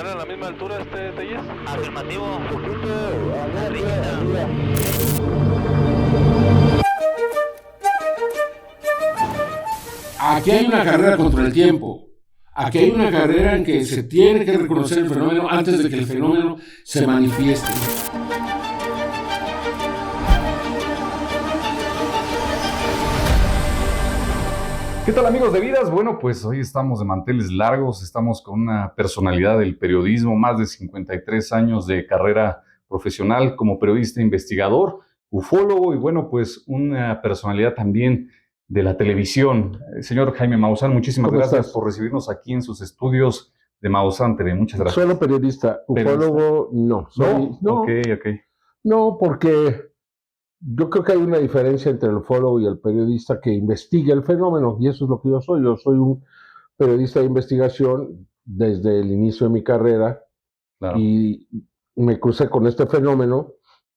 ¿Están a la misma altura, Telles? Afirmativo. Aquí hay una carrera contra el tiempo. Aquí hay una carrera en que se tiene que reconocer el fenómeno antes de que el fenómeno se manifieste. ¿Qué tal, amigos de Vidas? Bueno, pues hoy estamos de manteles largos, estamos con una personalidad del periodismo, más de 53 años de carrera profesional como periodista investigador, ufólogo y bueno, pues una personalidad también de la televisión. Señor Jaime Maussan, muchísimas gracias por recibirnos aquí en sus estudios de Maussan TV. Muchas gracias. Solo periodista, ufólogo no. No. Ok. No, porque yo creo que hay una diferencia entre el ufólogo y el periodista que investiga el fenómeno, y eso es lo que yo soy. Yo soy un periodista de investigación desde el inicio de mi carrera. Claro. Y me crucé con este fenómeno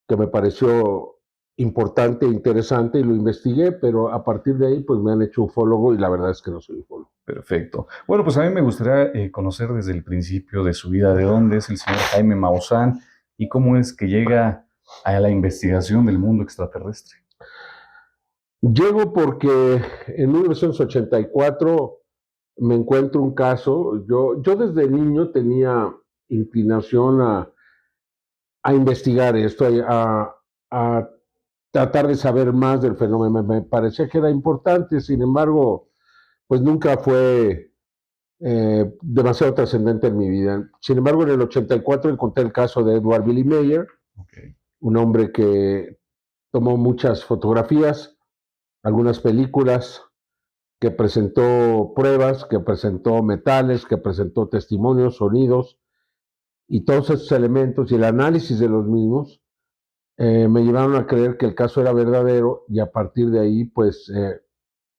que me pareció importante, interesante, y lo investigué, pero a partir de ahí pues me han hecho ufólogo y la verdad es que no soy ufólogo. Perfecto. Bueno, pues a mí me gustaría conocer desde el principio de su vida de dónde es el señor Jaime Maussan y cómo es que llega a la investigación del mundo extraterrestre. Llego porque en 1984 me encuentro un caso. Yo desde niño tenía inclinación a investigar esto, a tratar de saber más del fenómeno. Me parecía que era importante, sin embargo, pues nunca fue demasiado trascendente en mi vida. Sin embargo, en el 84 encontré el caso de Edward Billy Mayer, un hombre que tomó muchas fotografías, algunas películas, que presentó pruebas, que presentó metales, que presentó testimonios, sonidos, y todos esos elementos y el análisis de los mismos me llevaron a creer que el caso era verdadero, y a partir de ahí pues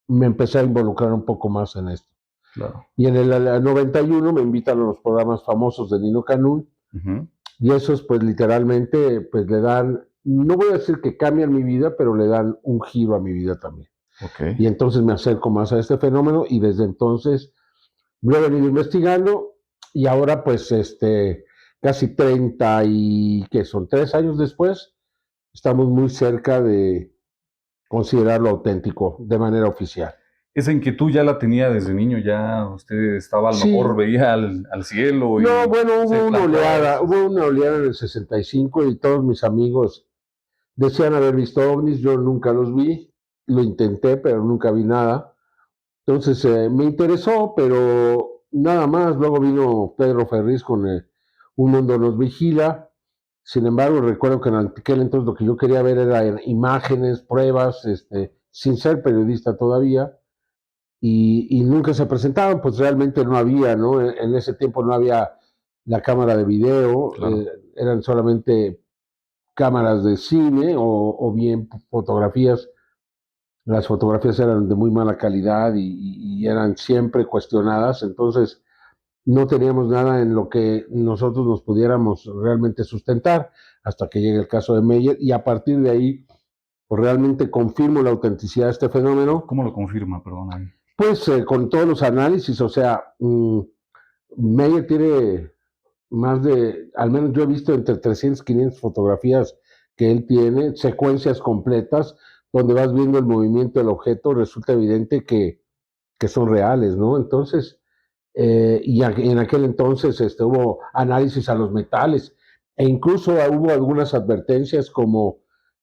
me empecé a involucrar un poco más en esto. Claro. Y en el 91 me invitan a los programas famosos de Nino Canún, y esos pues literalmente pues le dan, no voy a decir que cambian mi vida, pero le dan un giro a mi vida también. Y entonces me acerco más a este fenómeno, y desde entonces lo he venido investigando, y ahora pues casi 30 y que son 3 años después, estamos muy cerca de considerarlo auténtico de manera oficial. Esa inquietud ya la tenía desde niño, ya usted estaba, a lo mejor veía al cielo. No, bueno, hubo una oleada en el 65 y todos mis amigos decían haber visto ovnis. Yo nunca los vi, lo intenté, pero nunca vi nada. Entonces me interesó, pero nada más. Luego vino Pedro Ferriz con Un Mundo Nos Vigila. Sin embargo, recuerdo que en aquel entonces lo que yo quería ver era imágenes, pruebas, sin ser periodista todavía, y nunca se presentaban, pues realmente no había, ¿no? En ese tiempo no había la cámara de video, claro. Eran solamente cámaras de cine o bien fotografías. Las fotografías eran de muy mala calidad y eran siempre cuestionadas, entonces no teníamos nada en lo que nosotros nos pudiéramos realmente sustentar hasta que llegue el caso de Mayer, y a partir de ahí pues realmente confirmo la autenticidad de este fenómeno. ¿Cómo lo confirma, perdón? Pues con todos los análisis, o sea, Mayer tiene más de, al menos yo he visto entre 300 y 500 fotografías que él tiene, secuencias completas, donde vas viendo el movimiento del objeto, resulta evidente que son reales, ¿no? Entonces, y en aquel entonces hubo análisis a los metales, e incluso hubo algunas advertencias como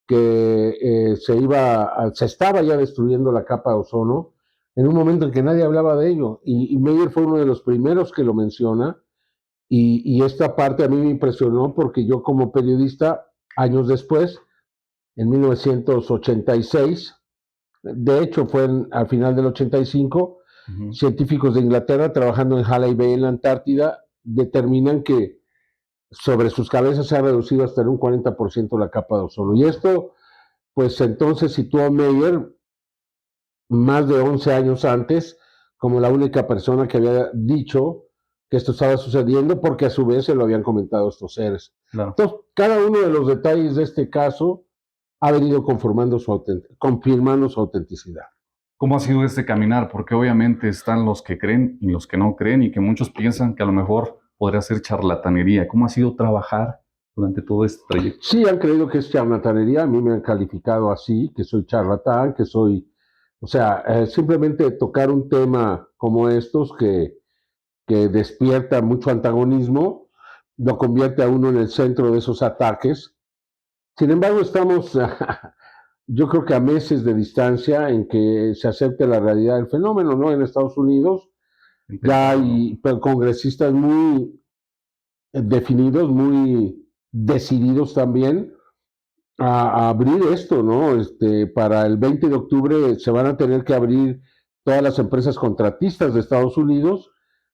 que se estaba ya destruyendo la capa de ozono, en un momento en que nadie hablaba de ello, y Mayer fue uno de los primeros que lo menciona, y esta parte a mí me impresionó porque yo como periodista, años después, en 1986, de hecho fue al final del 85, científicos de Inglaterra trabajando en Halley Bay en la Antártida determinan que sobre sus cabezas se ha reducido hasta en un 40% la capa de ozono. Y esto, pues entonces situó a Mayer más de 11 años antes como la única persona que había dicho que esto estaba sucediendo, porque a su vez se lo habían comentado estos seres. Claro. Entonces, cada uno de los detalles de este caso ha venido confirmando su autenticidad. ¿Cómo ha sido este caminar? Porque obviamente están los que creen y los que no creen, y que muchos piensan que a lo mejor podría ser charlatanería. ¿Cómo ha sido trabajar durante todo este trayecto? Sí, han creído que es charlatanería, a mí me han calificado así, que soy charlatán, que soy, o sea, simplemente tocar un tema como estos que despierta mucho antagonismo, lo convierte a uno en el centro de esos ataques. Sin embargo, estamos, yo creo que a meses de distancia en que se acepte la realidad del fenómeno, ¿no? En Estados Unidos ya hay congresistas muy definidos, muy decididos también a abrir esto, ¿no? Para el 20 de octubre se van a tener que abrir todas las empresas contratistas de Estados Unidos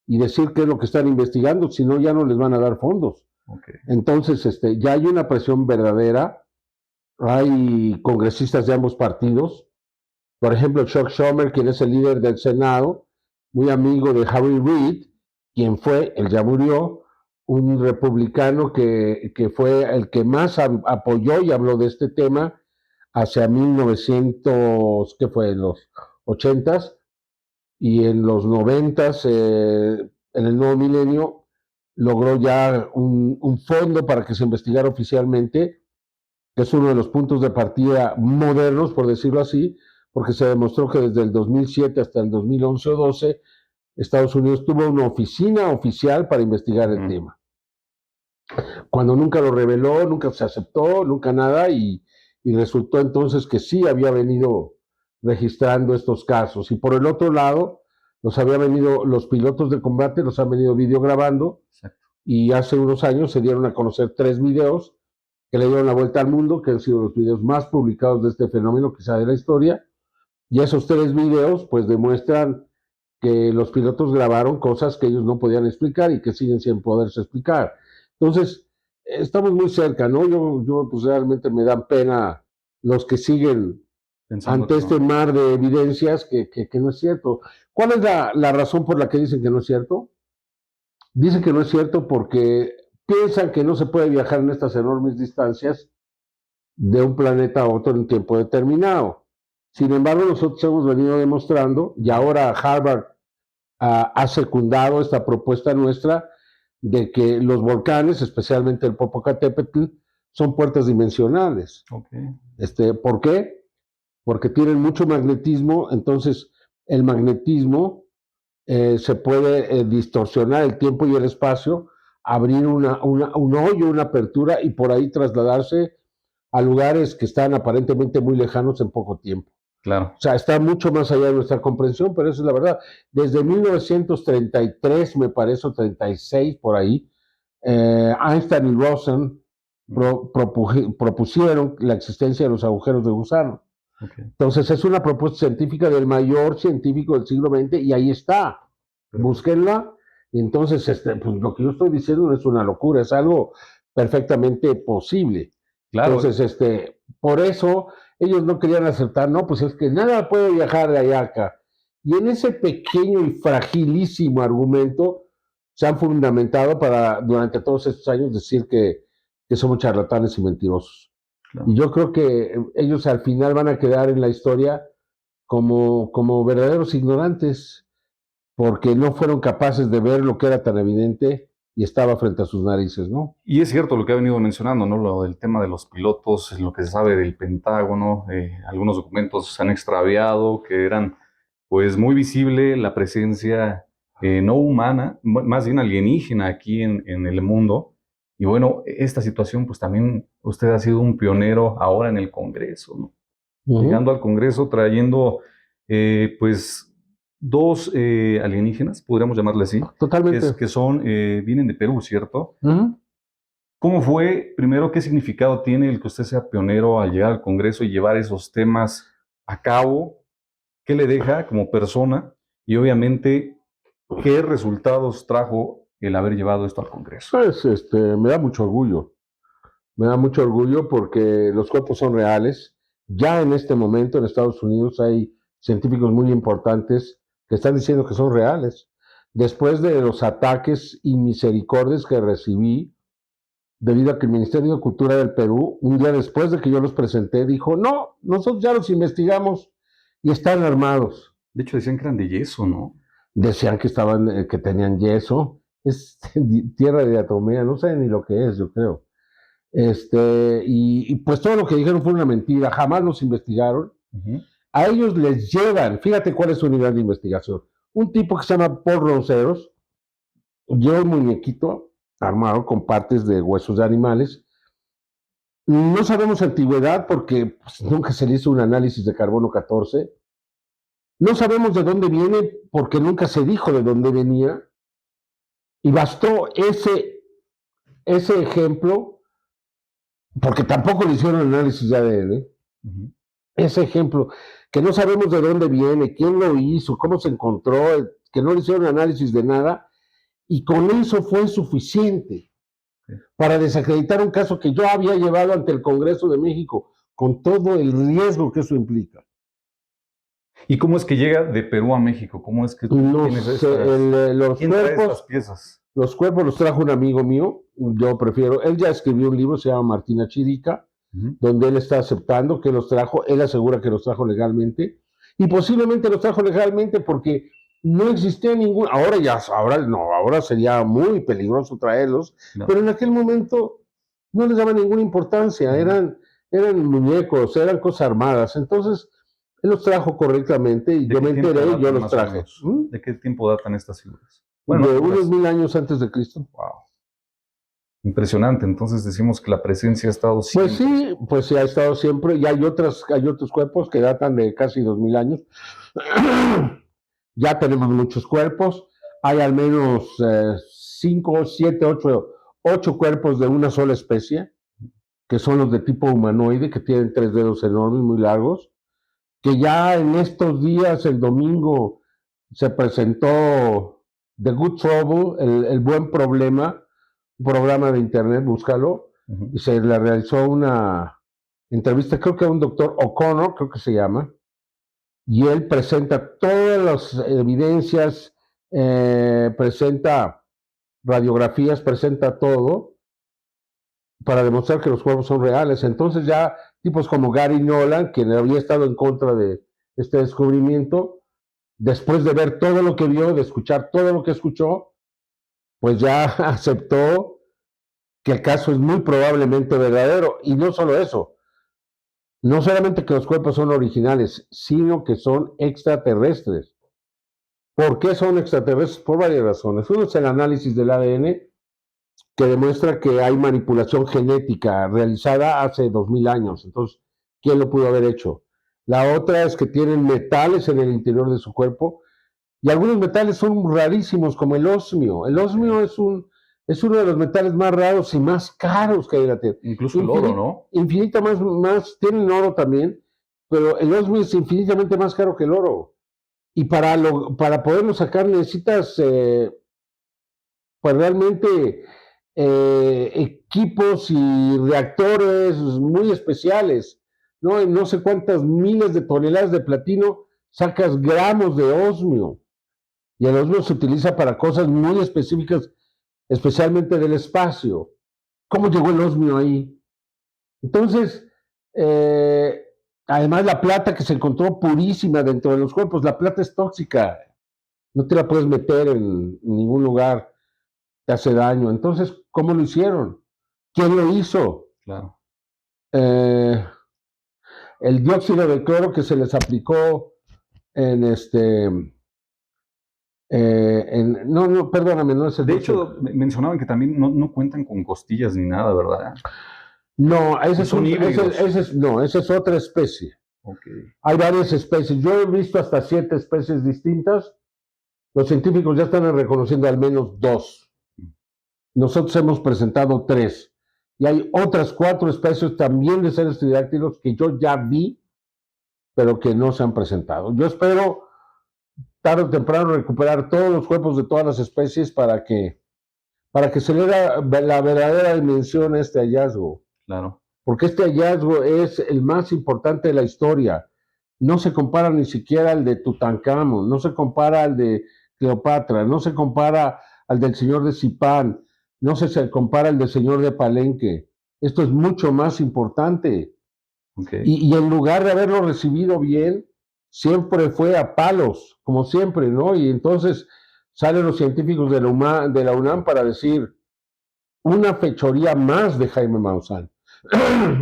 y decir qué es lo que están investigando, si no ya no les van a dar fondos. Okay. Entonces, ya hay una presión verdadera, hay congresistas de ambos partidos, por ejemplo, Chuck Schumer, quien es el líder del Senado, muy amigo de Harry Reid, quien fue, él ya murió, un republicano que fue el que más apoyó y habló de este tema hacia 1900, ¿qué fue? En los 80s y en los 90s, en el nuevo milenio, logró ya un fondo para que se investigara oficialmente, que es uno de los puntos de partida modernos, por decirlo así, porque se demostró que desde el 2007 hasta el 2011 o 12, Estados Unidos tuvo una oficina oficial para investigar el tema. Cuando nunca lo reveló, nunca se aceptó, nunca nada, y resultó entonces que sí había venido registrando estos casos. Y por el otro lado, los pilotos de combate los han venido videograbando. Exacto. Y hace unos años se dieron a conocer 3 videos que le dieron la vuelta al mundo, que han sido los videos más publicados de este fenómeno, quizá de la historia. Y esos 3 videos pues demuestran que los pilotos grabaron cosas que ellos no podían explicar y que siguen sin poderse explicar. Entonces, estamos muy cerca, ¿no? Yo pues realmente me dan pena los que siguen pensando ante este mar de evidencias que no es cierto. ¿Cuál es la razón por la que dicen que no es cierto? Dicen que no es cierto porque piensan que no se puede viajar en estas enormes distancias de un planeta a otro en tiempo determinado. Sin embargo, nosotros hemos venido demostrando, y ahora Harvard ha secundado esta propuesta nuestra, de que los volcanes, especialmente el Popocatépetl, son puertas dimensionales. Okay. ¿Por qué? Porque tienen mucho magnetismo, entonces el magnetismo se puede distorsionar el tiempo y el espacio, abrir un hoyo, una apertura y por ahí trasladarse a lugares que están aparentemente muy lejanos en poco tiempo. Claro. O sea, está mucho más allá de nuestra comprensión, pero eso es la verdad. Desde 1933, me parece, o 36, por ahí, Einstein y Rosen propusieron la existencia de los agujeros de gusano. Okay. Entonces, es una propuesta científica del mayor científico del siglo XX y ahí está. Búsquenla. Entonces, pues, lo que yo estoy diciendo no es una locura, es algo perfectamente posible. Claro. Entonces, por eso ellos no querían aceptar, no, pues es que nada puede viajar de allá a acá. Y en ese pequeño y fragilísimo argumento se han fundamentado para, durante todos estos años, decir que somos charlatanes y mentirosos. Claro. Y yo creo que ellos al final van a quedar en la historia como verdaderos ignorantes, porque no fueron capaces de ver lo que era tan evidente y estaba frente a sus narices, ¿no? Y es cierto lo que ha venido mencionando, ¿no? Lo del tema de los pilotos, lo que se sabe del Pentágono, algunos documentos se han extraviado que eran, pues, muy visible la presencia no humana, más bien alienígena aquí en el mundo. Y bueno, esta situación, pues también usted ha sido un pionero ahora en el Congreso, ¿no? Llegando al Congreso trayendo, pues, 2 alienígenas, podríamos llamarle así. Totalmente. Que son, vienen de Perú, ¿cierto? ¿Cómo fue, primero, qué significado tiene el que usted sea pionero al llegar al Congreso y llevar esos temas a cabo? ¿Qué le deja como persona? Y obviamente, ¿qué resultados trajo el haber llevado esto al Congreso? Pues, me da mucho orgullo. Me da mucho orgullo porque los cuerpos son reales. Ya en este momento en Estados Unidos hay científicos muy importantes que están diciendo que son reales. Después de los ataques y misericordias que recibí, debido a que el Ministerio de Cultura del Perú, un día después de que yo los presenté, dijo, no, nosotros ya los investigamos y están armados. De hecho, decían que eran de yeso, ¿no? Decían que tenían yeso. es tierra de diatomea, no saben ni lo que es, yo creo. Y pues todo lo que dijeron fue una mentira, jamás los investigaron. A ellos les llevan, fíjate cuál es su nivel de investigación. Un tipo que se llama Paul Ronceros lleva un muñequito armado con partes de huesos de animales. No sabemos antigüedad porque pues, nunca se le hizo un análisis de carbono 14. No sabemos de dónde viene porque nunca se dijo de dónde venía. Y bastó ese ejemplo, porque tampoco le hicieron análisis de ADN. Ese ejemplo, que no sabemos de dónde viene, quién lo hizo, cómo se encontró, que no le hicieron análisis de nada, y con eso fue suficiente para desacreditar un caso que yo había llevado ante el Congreso de México, con todo el riesgo que eso implica. ¿Y cómo es que llega de Perú a México? ¿Cómo es que tienes estas piezas? Los cuerpos los trajo un amigo mío, yo prefiero, él ya escribió un libro, se llama Martina Chirica, donde él está aceptando que los trajo, él asegura que los trajo legalmente, y posiblemente los trajo legalmente porque no existía ningún, ahora sería muy peligroso traerlos, pero en aquel momento no les daba ninguna importancia, eran muñecos, eran cosas armadas, entonces él los trajo correctamente y yo me enteré y yo los traje. ¿De qué tiempo datan estas figuras? Bueno, de unos 1000 años antes de Cristo. Wow. Impresionante, entonces decimos que la presencia ha estado siempre. Pues sí, ha estado siempre, y hay otros cuerpos que datan de casi 2000 años. Ya tenemos muchos cuerpos, hay al menos 5, 7, 8 cuerpos de una sola especie, que son los de tipo humanoide, que tienen 3 dedos enormes, muy largos, que ya en estos días, el domingo, se presentó The Good Trouble, el buen problema, un programa de internet, búscalo, y se le realizó una entrevista, creo que a un doctor O'Connor, creo que se llama, y él presenta todas las evidencias, presenta radiografías, presenta todo, para demostrar que los cuerpos son reales. Entonces ya tipos como Gary Nolan, quien había estado en contra de este descubrimiento, después de ver todo lo que vio, de escuchar todo lo que escuchó, pues ya aceptó que el caso es muy probablemente verdadero. Y no solo eso, no solamente que los cuerpos son originales, sino que son extraterrestres. ¿Por qué son extraterrestres? Por varias razones. Uno es el análisis del ADN, que demuestra que hay manipulación genética realizada hace 2000 años. Entonces, ¿quién lo pudo haber hecho? La otra es que tienen metales en el interior de su cuerpo, y algunos metales son rarísimos, como el osmio. El osmio es uno de los metales más raros y más caros que hay en la Tierra. Incluso el oro, ¿no? Infinita más, tienen oro también, pero el osmio es infinitamente más caro que el oro. Y para poderlo sacar necesitas pues realmente equipos y reactores muy especiales, ¿no? En no sé cuántas miles de toneladas de platino sacas gramos de osmio. Y el osmio se utiliza para cosas muy específicas, especialmente del espacio. ¿Cómo llegó el osmio ahí? Entonces, además la plata que se encontró purísima dentro de los cuerpos, la plata es tóxica, no te la puedes meter en ningún lugar, te hace daño. Entonces, ¿cómo lo hicieron? ¿Quién lo hizo? Claro. El dióxido de cloro que se les aplicó en no, perdóname, no es el De dióxido. hecho, mencionaban que también no cuentan con costillas ni nada, ¿verdad? No, esa es otra especie. Okay. Hay varias especies. Yo he visto hasta 7 especies distintas. Los científicos ya están reconociendo al menos 2. Nosotros hemos presentado 3. Y hay otras 4 especies también de seres tridáctilos que yo ya vi, pero que no se han presentado. Yo espero tarde o temprano recuperar todos los cuerpos de todas las especies para que se le dé la verdadera dimensión a este hallazgo. Claro. Porque este hallazgo es el más importante de la historia. No se compara ni siquiera al de Tutankamón, no se compara al de Cleopatra, no se compara al del señor de Zipán, no se compara al del señor de Palenque. Esto es mucho más importante. Okay. Y en lugar de haberlo recibido bien, siempre fue a palos, como siempre, ¿no? Y entonces salen los científicos de la UNAM para decir una fechoría más de Jaime Maussan.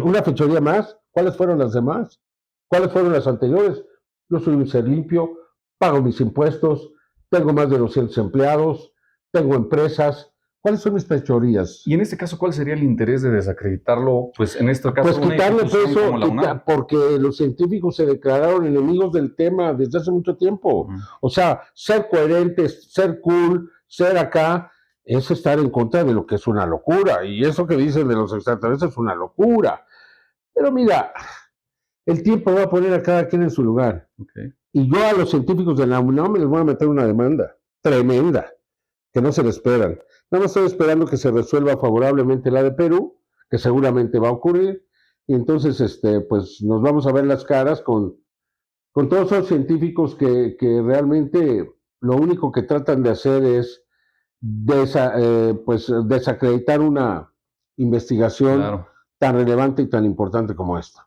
Una fechoría más. ¿Cuáles fueron las demás? ¿Cuáles fueron las anteriores? Yo soy un ser limpio, pago mis impuestos, tengo más de 200 empleados, tengo empresas. ¿Cuáles son mis fechorías? Y en este caso, ¿cuál sería el interés de desacreditarlo? Pues en este caso, Pues quitarle peso, como la UNAM. porque los científicos se declararon enemigos del tema desde hace mucho tiempo. O sea, ser coherentes, ser cool, ser acá, es estar en contra de lo que es una locura. Y eso que dicen de los extraterrestres es una locura. Pero mira, el tiempo va a poner a cada quien en su lugar. Okay. Y yo a los científicos de la UNAM les voy a meter una demanda tremenda, que no se le esperan. Nada más estoy esperando que se resuelva favorablemente la de Perú, que seguramente va a ocurrir, y entonces pues nos vamos a ver las caras con todos esos científicos que realmente lo único que tratan de hacer es pues desacreditar una investigación tan relevante y tan importante como esta.